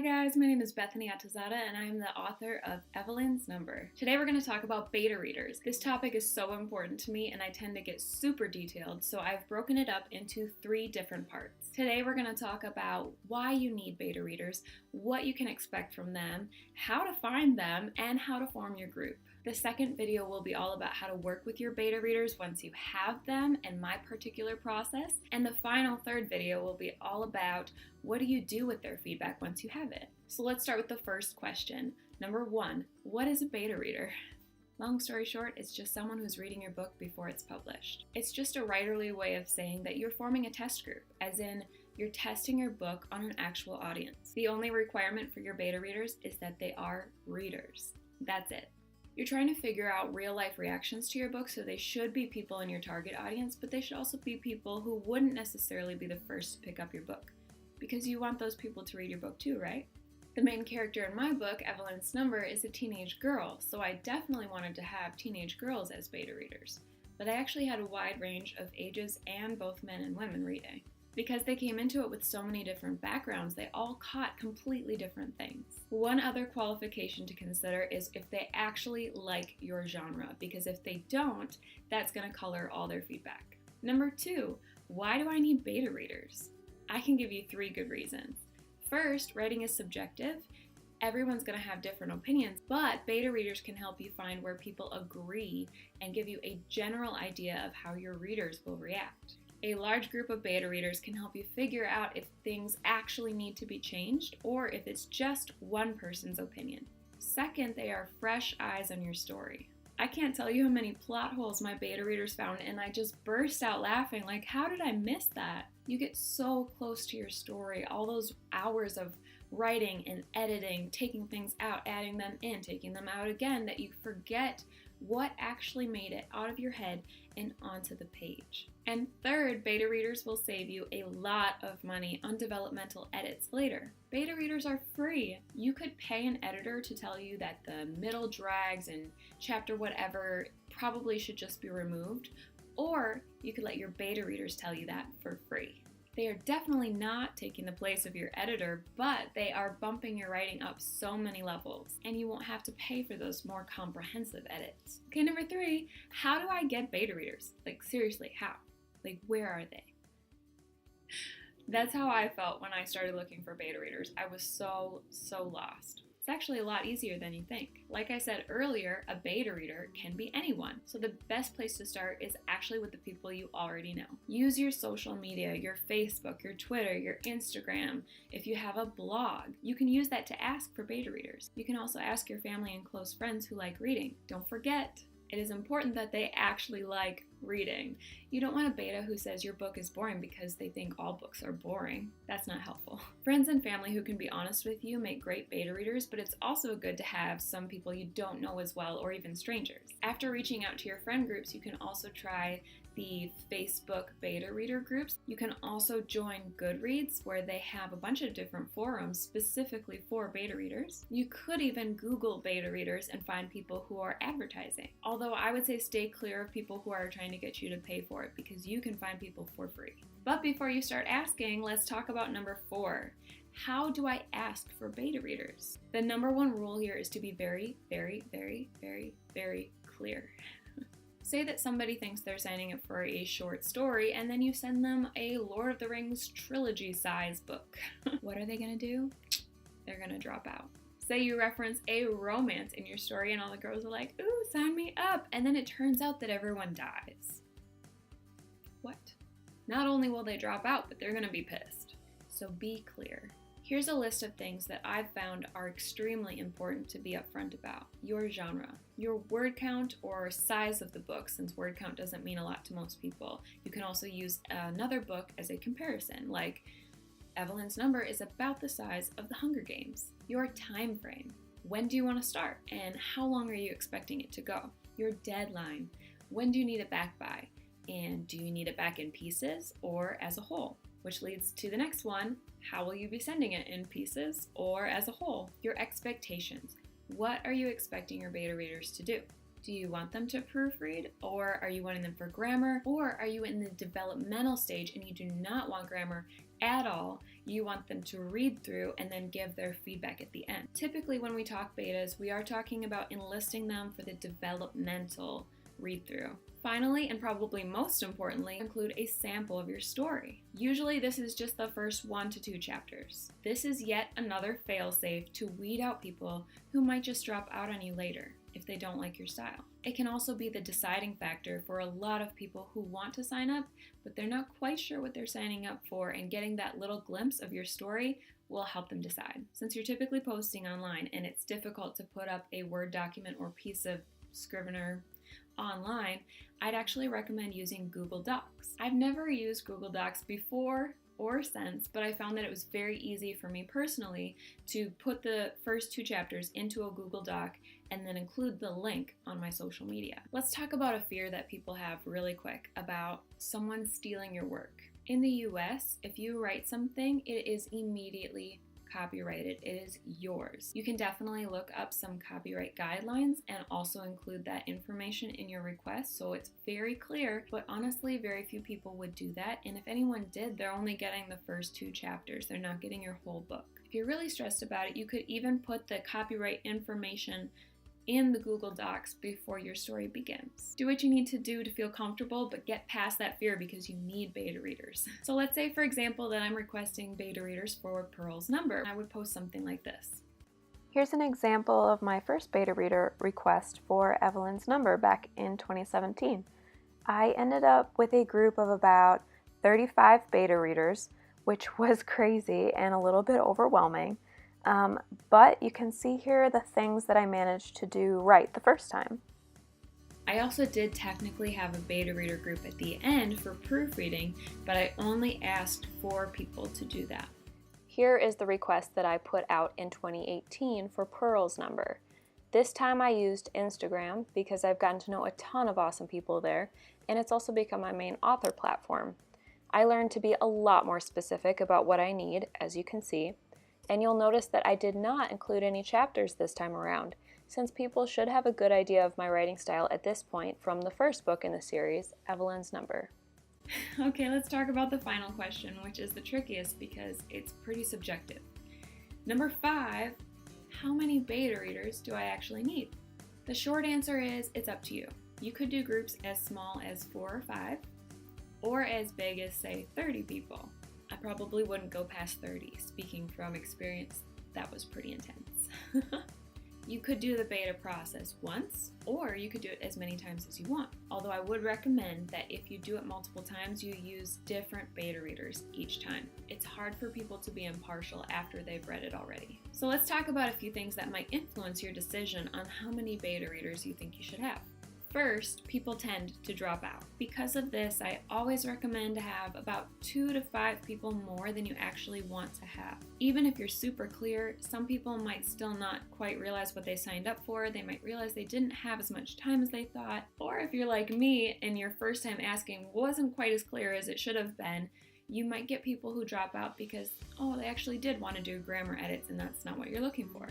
guys, my name is Bethany Atazadeh and I am the author of Evelyn's Number. Today we're going to talk about beta readers. This topic is so important to me and I tend to get super detailed, so I've broken it up into 3 different parts. Today we're going to talk about why you need beta readers, what you can expect from them, how to find them, and how to form your group. The second video will be all about how to work with your beta readers once you have them and my particular process. And the final third video will be all about what do you do with their feedback once you have it. So let's start with the first question. Number 1, what is a beta reader? Long story short, it's just someone who's reading your book before it's published. It's just a writerly way of saying that you're forming a test group, as in you're testing your book on an actual audience. The only requirement for your beta readers is that they are readers. That's it. You're trying to figure out real-life reactions to your book, so they should be people in your target audience, but they should also be people who wouldn't necessarily be the first to pick up your book, because you want those people to read your book too, right? The main character in my book, Evelyn's Number, is a teenage girl, so I definitely wanted to have teenage girls as beta readers, but I actually had a wide range of ages and both men and women reading. Because they came into it with so many different backgrounds, they all caught completely different things. One other qualification to consider is if they actually like your genre, because if they don't, that's going to color all their feedback. Number 2, why do I need beta readers? I can give you 3 good reasons. First, writing is subjective. Everyone's going to have different opinions, but beta readers can help you find where people agree and give you a general idea of how your readers will react. A large group of beta readers can help you figure out if things actually need to be changed or if it's just one person's opinion. Second, they are fresh eyes on your story. I can't tell you how many plot holes my beta readers found, and I just burst out laughing like, how did I miss that? You get so close to your story, all those hours of writing and editing, taking things out, adding them in, taking them out again, that you forget what actually made it out of your head and onto the page. And third, beta readers will save you a lot of money on developmental edits later. Beta readers are free. You could pay an editor to tell you that the middle drags and chapter whatever probably should just be removed, or you could let your beta readers tell you that for free. They are definitely not taking the place of your editor, but they are bumping your writing up so many levels, and you won't have to pay for those more comprehensive edits. Okay, number 3, how do I get beta readers? Like, seriously, how? Like, where are they? That's how I felt when I started looking for beta readers. I was so lost. It's actually a lot easier than you think. Like I said earlier, a beta reader can be anyone. So the best place to start is actually with the people you already know. Use your social media, your Facebook, your Twitter, your Instagram. If you have a blog, you can use that to ask for beta readers. You can also ask your family and close friends who like reading. Don't forget, it is important that they actually like reading. You don't want a beta who says your book is boring because they think all books are boring. That's not helpful. Friends and family who can be honest with you make great beta readers, but it's also good to have some people you don't know as well, or even strangers. After reaching out to your friend groups, you can also try the Facebook beta reader groups. You can also join Goodreads, where they have a bunch of different forums specifically for beta readers. You could even Google beta readers and find people who are advertising. Although I would say stay clear of people who are trying to get you to pay for it, because you can find people for free. But before you start asking, let's talk about number 4. How do I ask for beta readers? The number 1 rule here is to be very, very, very, very, very clear. Say that somebody thinks they're signing up for a short story, and then you send them a Lord of the Rings trilogy size book. What are they gonna do? They're gonna drop out. Say you reference a romance in your story and all the girls are like, ooh, sign me up, and then it turns out that everyone dies. What? Not only will they drop out, but they're gonna be pissed. So be clear. Here's a list of things that I've found are extremely important to be upfront about. Your genre, your word count or size of the book, since word count doesn't mean a lot to most people. You can also use another book as a comparison, like Evelyn's Number is about the size of The Hunger Games. Your time frame. When do you want to start? And how long are you expecting it to go? Your deadline. When do you need it back by? And do you need it back in pieces or as a whole? Which leads to the next one. How will you be sending it, in pieces or as a whole? Your expectations. What are you expecting your beta readers to do? Do you want them to proofread, or are you wanting them for grammar, or are you in the developmental stage and you do not want grammar at all, you want them to read through and then give their feedback at the end. Typically, when we talk betas, we are talking about enlisting them for the developmental read-through. Finally, and probably most importantly, include a sample of your story. Usually this is just the first 1 to 2 chapters. This is yet another fail-safe to weed out people who might just drop out on you later if they don't like your style. It can also be the deciding factor for a lot of people who want to sign up, but they're not quite sure what they're signing up for, and getting that little glimpse of your story will help them decide. Since you're typically posting online and it's difficult to put up a Word document or piece of Scrivener online, I'd actually recommend using Google Docs. I've never used Google Docs before or since, but I found that it was very easy for me personally to put the first 2 chapters into a Google Doc and then include the link on my social media. Let's talk about a fear that people have really quick about someone stealing your work. In the US, if you write something, it is immediately copyrighted. It is yours. You can definitely look up some copyright guidelines and also include that information in your request so it's very clear, but honestly, very few people would do that, and if anyone did, they're only getting the first 2 chapters. They're not getting your whole book. If you're really stressed about it, you could even put the copyright information in the Google Docs before your story begins. Do what you need to do to feel comfortable, but get past that fear because you need beta readers. So let's say, for example, that I'm requesting beta readers for Pearl's Number. I would post something like this. Here's an example of my first beta reader request for Evelyn's Number back in 2017. I ended up with a group of about 35 beta readers, which was crazy and a little bit overwhelming. But you can see here the things that I managed to do right the first time. I also did technically have a beta reader group at the end for proofreading, but I only asked 4 people to do that. Here is the request that I put out in 2018 for Pearl's Number. This time I used Instagram because I've gotten to know a ton of awesome people there, and it's also become my main author platform. I learned to be a lot more specific about what I need, as you can see. And you'll notice that I did not include any chapters this time around, since people should have a good idea of my writing style at this point from the first book in the series, Evelyn's Number. Okay, let's talk about the final question, which is the trickiest because it's pretty subjective. Number 5, how many beta readers do I actually need? The short answer is it's up to you. You could do groups as small as 4 or 5, or as big as, say, 30 people. I probably wouldn't go past 30. Speaking from experience, that was pretty intense. You could do the beta process once, or you could do it as many times as you want. Although I would recommend that if you do it multiple times, you use different beta readers each time. It's hard for people to be impartial after they've read it already. So let's talk about a few things that might influence your decision on how many beta readers you think you should have. First, people tend to drop out. Because of this, I always recommend to have about 2 to 5 people more than you actually want to have. Even if you're super clear, some people might still not quite realize what they signed up for. They might realize they didn't have as much time as they thought. Or if you're like me and your first time asking wasn't quite as clear as it should have been, you might get people who drop out because, they actually did want to do grammar edits and that's not what you're looking for.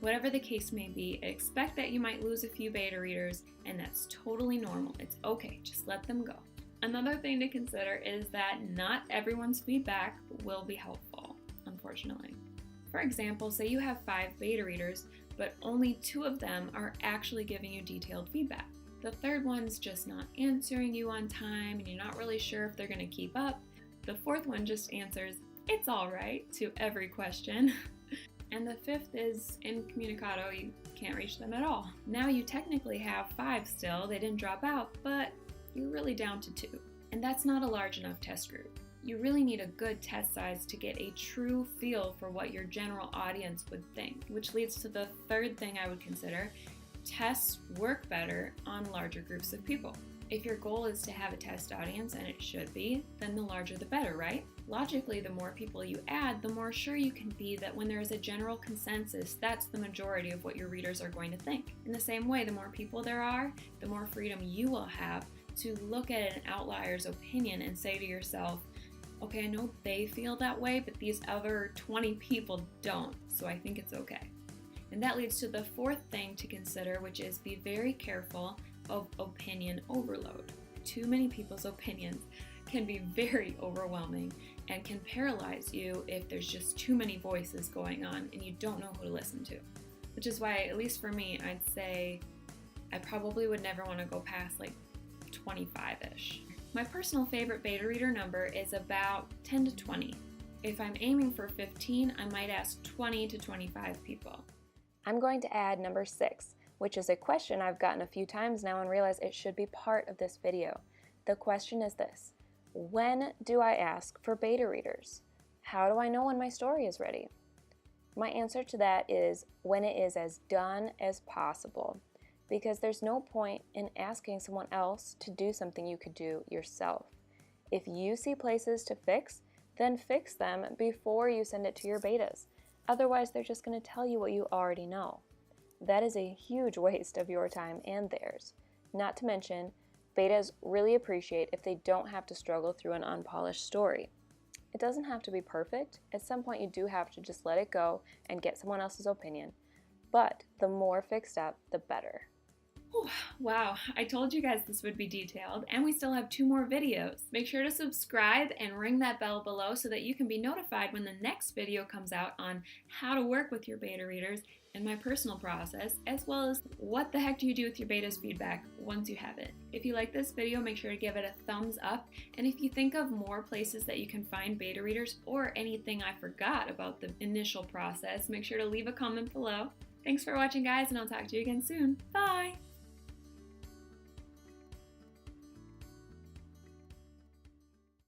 Whatever the case may be, expect that you might lose a few beta readers, and that's totally normal. It's okay, just let them go. Another thing to consider is that not everyone's feedback will be helpful, unfortunately. For example, say you have 5 beta readers, but only 2 of them are actually giving you detailed feedback. The third one's just not answering you on time, and you're not really sure if they're going to keep up. The 4th one just answers, "It's all right," to every question. And the 5th is incommunicado, you can't reach them at all. Now you technically have 5 still, they didn't drop out, but you're really down to 2. And that's not a large enough test group. You really need a good test size to get a true feel for what your general audience would think, which leads to the 3rd thing I would consider. Tests work better on larger groups of people. If your goal is to have a test audience, and it should be, then the larger the better, right? Logically, the more people you add, the more sure you can be that when there is a general consensus, that's the majority of what your readers are going to think. In the same way, the more people there are, the more freedom you will have to look at an outlier's opinion and say to yourself, okay, I know they feel that way, but these other 20 people don't, so I think it's okay. And that leads to the 4th thing to consider, which is be very careful of opinion overload. Too many people's opinions can be very overwhelming, and can paralyze you if there's just too many voices going on and you don't know who to listen to. Which is why, at least for me, I'd say I probably would never want to go past like 25-ish. My personal favorite beta reader number is about 10 to 20. If I'm aiming for 15, I might ask 20 to 25 people. I'm going to add number 6, which is a question I've gotten a few times now and realize it should be part of this video. The question is this: when do I ask for beta readers? How do I know when my story is ready? My answer to that is when it is as done as possible, because there's no point in asking someone else to do something you could do yourself. If you see places to fix, then fix them before you send it to your betas. Otherwise, they're just going to tell you what you already know. That is a huge waste of your time and theirs. Not to mention, betas really appreciate if they don't have to struggle through an unpolished story. It doesn't have to be perfect. At some point, you do have to just let it go and get someone else's opinion. But the more fixed up, the better. Wow, I told you guys this would be detailed, and we still have 2 more videos. Make sure to subscribe and ring that bell below so that you can be notified when the next video comes out on how to work with your beta readers and my personal process, as well as what the heck do you do with your beta's feedback once you have it. If you like this video, make sure to give it a thumbs up, and if you think of more places that you can find beta readers or anything I forgot about the initial process, make sure to leave a comment below. Thanks for watching, guys, and I'll talk to you again soon. Bye!